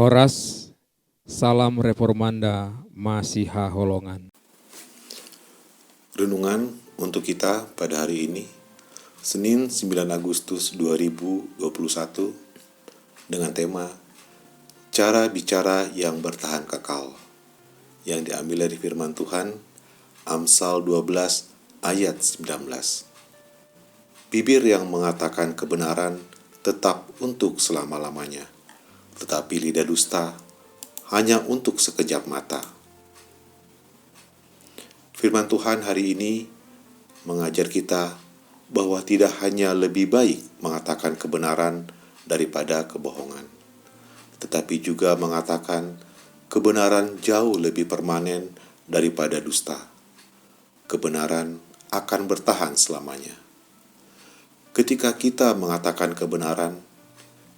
Horas, salam reformanda Masiha Holongan. Renungan untuk kita pada hari ini, Senin 9 Agustus 2021, dengan tema Cara Bicara yang Bertahan Kekal, yang diambil dari firman Tuhan, Amsal 12 ayat 19. Bibir yang mengatakan kebenaran tetap untuk selama-lamanya, tetapi lidah dusta hanya untuk sekejap mata. Firman Tuhan hari ini mengajar kita bahwa tidak hanya lebih baik mengatakan kebenaran daripada kebohongan, tetapi juga mengatakan kebenaran jauh lebih permanen daripada dusta. Kebenaran akan bertahan selamanya. Ketika kita mengatakan kebenaran,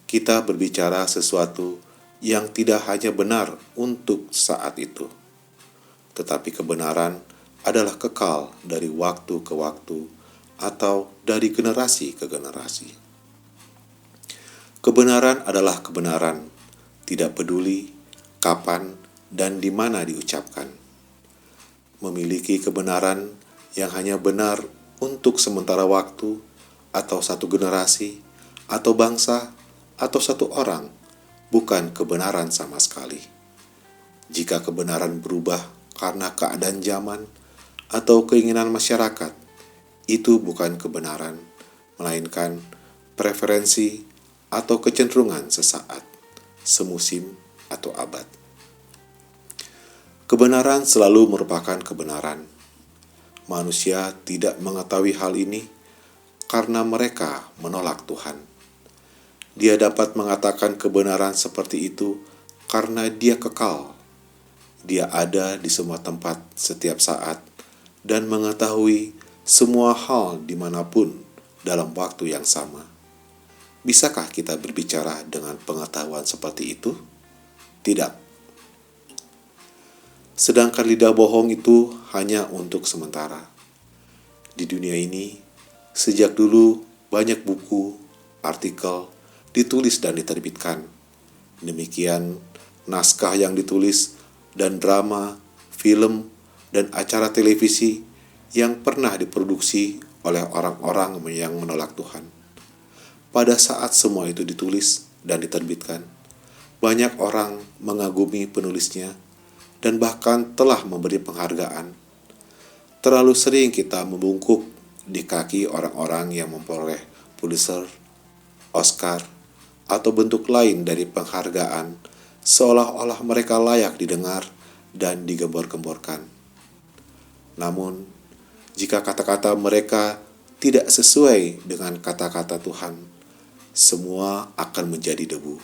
kita berbicara sesuatu yang tidak hanya benar untuk saat itu, tetapi kebenaran adalah kekal dari waktu ke waktu atau dari generasi ke generasi. Kebenaran adalah kebenaran, tidak peduli kapan dan di mana diucapkan. Memiliki kebenaran yang hanya benar untuk sementara waktu atau satu generasi atau bangsa atau satu orang, bukan kebenaran sama sekali. Jika kebenaran berubah karena keadaan zaman atau keinginan masyarakat, itu bukan kebenaran, melainkan preferensi atau kecenderungan sesaat, semusim atau abad. Kebenaran selalu merupakan kebenaran. Manusia tidak mengetahui hal ini karena mereka menolak Tuhan. Dia dapat mengatakan kebenaran seperti itu karena dia kekal. Dia ada di semua tempat setiap saat dan mengetahui semua hal dimanapun dalam waktu yang sama. Bisakah kita berbicara dengan pengetahuan seperti itu? Tidak. Sedangkan lidah bohong itu hanya untuk sementara. Di dunia ini, sejak dulu banyak buku, artikel, ditulis dan diterbitkan. Demikian naskah yang ditulis dan drama, film, dan acara televisi yang pernah diproduksi oleh orang-orang yang menolak Tuhan. Pada saat semua itu ditulis dan diterbitkan, banyak orang mengagumi penulisnya dan bahkan telah memberi penghargaan. Terlalu sering kita membungkuk di kaki orang-orang yang memperoleh Pulitzer, Oscar, atau bentuk lain dari penghargaan, seolah-olah mereka layak didengar dan digembor-gemborkan. Namun, jika kata-kata mereka tidak sesuai dengan kata-kata Tuhan, semua akan menjadi debu.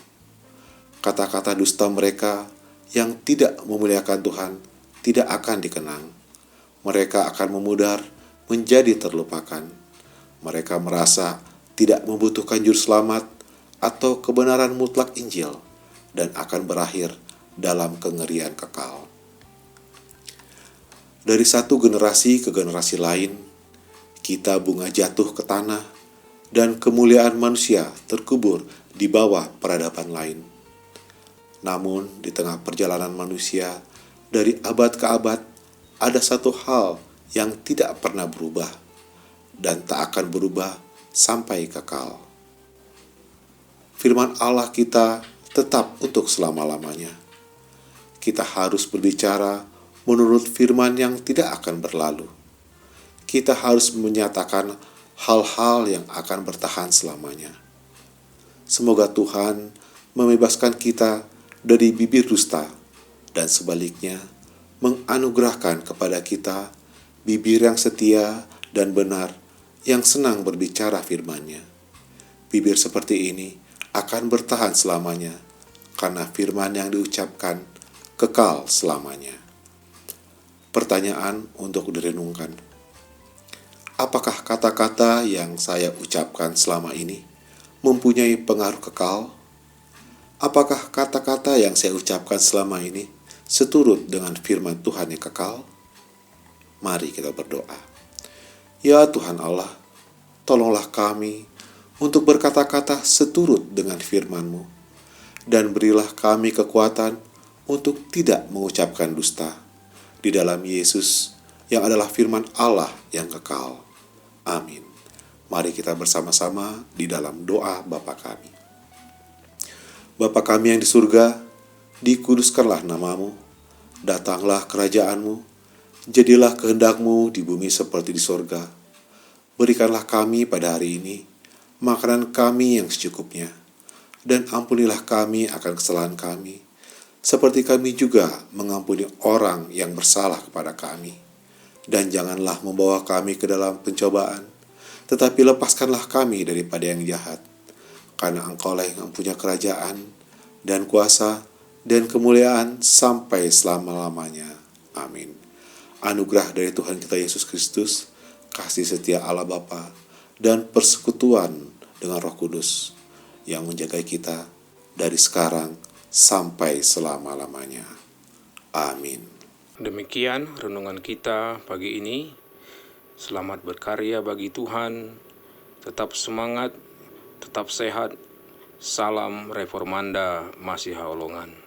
Kata-kata dusta mereka yang tidak memuliakan Tuhan tidak akan dikenang. Mereka akan memudar menjadi terlupakan. Mereka merasa tidak membutuhkan juru selamat atau kebenaran mutlak Injil dan akan berakhir dalam kengerian kekal. Dari satu generasi ke generasi lain, kita bunga jatuh ke tanah dan kemuliaan manusia terkubur di bawah peradaban lain. Namun di tengah perjalanan manusia dari abad ke abad, ada satu hal yang tidak pernah berubah dan tak akan berubah sampai kekal. Firman Allah kita tetap untuk selama-lamanya. Kita harus berbicara menurut firman yang tidak akan berlalu. Kita harus menyatakan hal-hal yang akan bertahan selamanya. Semoga Tuhan membebaskan kita dari bibir dusta dan sebaliknya menganugerahkan kepada kita bibir yang setia dan benar yang senang berbicara firman-Nya. Bibir seperti ini akan bertahan selamanya karena firman yang diucapkan kekal selamanya. Pertanyaan untuk direnungkan. Apakah kata-kata yang saya ucapkan selama ini mempunyai pengaruh kekal? Apakah kata-kata yang saya ucapkan selama ini seturut dengan firman Tuhan yang kekal? Mari kita berdoa. Ya Tuhan Allah, tolonglah kami untuk berkata-kata seturut dengan firman-Mu, dan berilah kami kekuatan untuk tidak mengucapkan dusta. Di dalam Yesus yang adalah firman Allah yang kekal. Amin. Mari kita bersama-sama di dalam doa Bapa kami. Bapa kami yang di surga, dikuduskanlah namamu, datanglah kerajaanmu, jadilah kehendak-Mu di bumi seperti di sorga. Berikanlah kami pada hari ini makanan kami yang secukupnya, dan ampunilah kami akan kesalahan kami, seperti kami juga mengampuni orang yang bersalah kepada kami. Dan janganlah membawa kami ke dalam pencobaan, tetapi lepaskanlah kami daripada yang jahat. Karena Engkaulah yang mempunyai kerajaan, dan kuasa, dan kemuliaan sampai selama-lamanya. Amin. Anugerah dari Tuhan kita Yesus Kristus, kasih setia Allah Bapa, dan persekutuan dengan Roh Kudus yang menjaga kita dari sekarang sampai selama-lamanya. Amin. Demikian renungan kita pagi ini. Selamat berkarya bagi Tuhan. Tetap semangat, tetap sehat. Salam Reformanda Masiha Holongan.